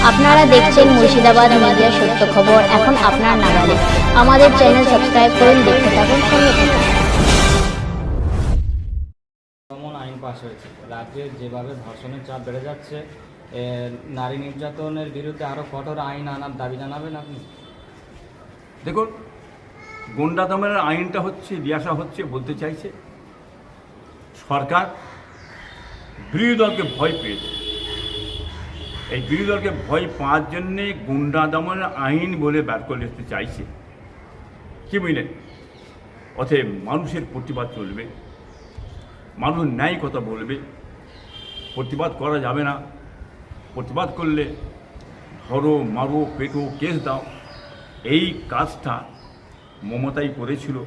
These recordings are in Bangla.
আপনারা দেখছেন মুর্শিদাবাদ মিডিয়া সত্য খবর এখন আপনার নাগালে। আমাদের চ্যানেল সাবস্ক্রাইব করুন, দেখতে থাকুন, সঙ্গে থাকুন। এমন আইন পাশ হয়েছে, রাজ্যে যেভাবে ধর্ষণের চাপ বেড়ে যাচ্ছে, নারী নির্যাতনের বিরুদ্ধে আরও কঠোর আইন আনার দাবি জানাবেন আপনি? দেখুন, গুন্ডা দমনের আইনটা হচ্ছে নিয়ে আসা হচ্ছে, বলতে চাইছে সরকার বিরোধী দলকে ভয় পেয়েছে। এই বিরোধী দলকে ভয় পাওয়ার জন্যে গুন্ডা দমনের আইন বলে বের করে আসতে চাইছে, কি বুঝলেন? অতএব মানুষের প্রতিবাদ চলবে, মানুষ ন্যায় কথা বলবে, প্রতিবাদ করা যাবে না। প্রতিবাদ করলে ধরো, মারো, পেটো, কেস দাও, এই কাজটা মমতাই করেছিল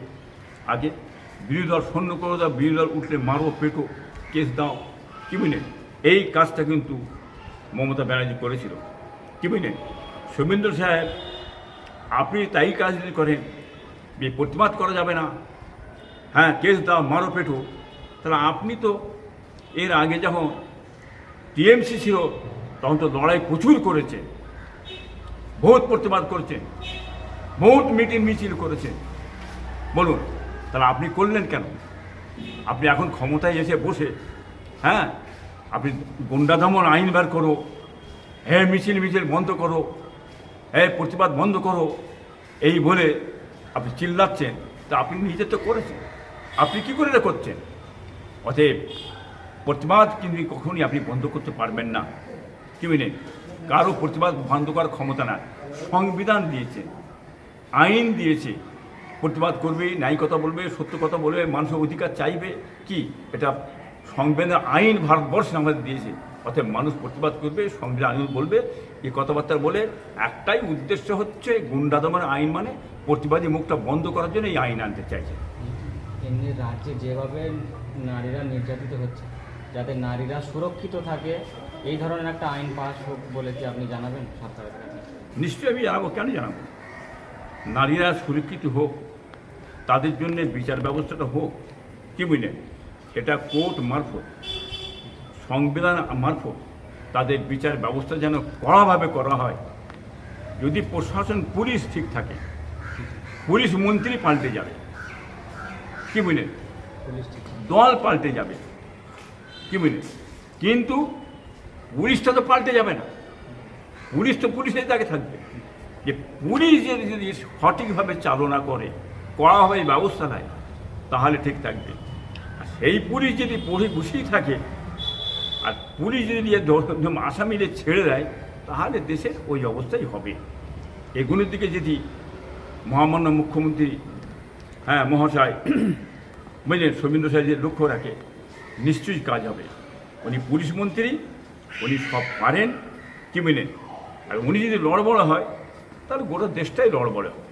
আগে। বিরোধী দল শূন্য করে দাও, বিরোধী দল উঠলে মারো, পেটো, কেস দাও, কি বুঝলেন? এই কাজটা কিন্তু মমতা ব্যানার্জি করেছিল, কি বুঝলেন? শুভেন্দু সাহেব, আপনি তাই কাজ যদি করেন যে প্রতিবাদ করা যাবে না, হ্যাঁ কেস দাও, মারো, পেটো, তাহলে আপনি তো এর আগে যখন টিএমসি ছিল তখন তো লড়াই প্রচুর করেছে, বহুত প্রতিবাদ করেছেন, বহুত মিটিং মিছিল করেছেন। বলুন, তাহলে আপনি করলেন কেন? আপনি এখন ক্ষমতায় এসে বসে, হ্যাঁ আপনি গুন্ডা দমন আইন বের করো, হ্যাঁ মিছিল বন্ধ করো, হ্যাঁ প্রতিবাদ বন্ধ করো, এই বলে আপনি চিল্লাচ্ছেন। তা আপনি নিজে তো করেছেন, আপনি কী করে করছেন? অতএব প্রতিবাদ কিন্তু কখনই আপনি বন্ধ করতে পারবেন না, কি বুঝলেন? কারো প্রতিবাদ বন্ধ করার ক্ষমতা না। সংবিধান দিয়েছে, আইন দিয়েছে, প্রতিবাদ করবে, ন্যায় কথা বলবে, সত্য কথা বলবে, মানুষের অধিকার চাইবে, কি এটা সংবিধান আইন ভারতবর্ষে আমাদের দিয়েছে। অতএব মানুষ প্রতিবাদ করবে, সংবিধান আইন বলবে, এই কথাবার্তা বলে একটাই উদ্দেশ্য হচ্ছে গুন্ডা দমন আইন, মানে প্রতিবাদী মুখটা বন্ধ করার জন্য এই আইন আনতে চাইছে। এমনি রাজ্যে যেভাবে নারীরা নির্যাতিত হচ্ছে, যাতে নারীরা সুরক্ষিত থাকে, এই ধরনের একটা আইন পাস হোক বলে কি আপনি জানাবেন সরকারের কাছে? নিশ্চয়ই আমি জানাবো, কেন জানাবো? নারীরা সুরক্ষিত হোক, তাদের জন্য বিচার ব্যবস্থাটা হোক, কি বুঝলেন? এটা কোর্ট মারফত, সংবিধান মারফত তাদের বিচার ব্যবস্থা যেন কড়াভাবে করা হয়। যদি প্রশাসন, পুলিশ ঠিক থাকে, পুলিশ মন্ত্রী পাল্টে যাবে, কি বুঝলেন? পুলিশ ঠিক দল পাল্টে যাবে, কি বুঝলেন? কিন্তু পুলিশটা তো পাল্টে যাবে না, পুলিশ তো পুলিশের জায়গায় থাকবে। যে পুলিশ যদি সঠিকভাবে চালনা করে, কড়াভাবে ব্যবস্থা নেয়, তাহলে ঠিক থাকবে। আর সেই পুলিশ যদি বসেই থাকে, আর পুলিশ যদি আসামিদের ছেড়ে দেয়, তাহলে দেশের ওই অবস্থাই হবে। এগুলোর দিকে যদি মহামান্য মুখ্যমন্ত্রী, হ্যাঁ মহাশয়, বুঝলেন, শুভেন্দু সাহেব যে লক্ষ্য রাখে, নিশ্চয়ই কাজ হবে। উনি পুলিশ মন্ত্রী, উনি সব পারেন, কি বুঝলেন? আর উনি যদি লড়বড় হয়, তাহলে গোটা দেশটাই লড়বড় হবে।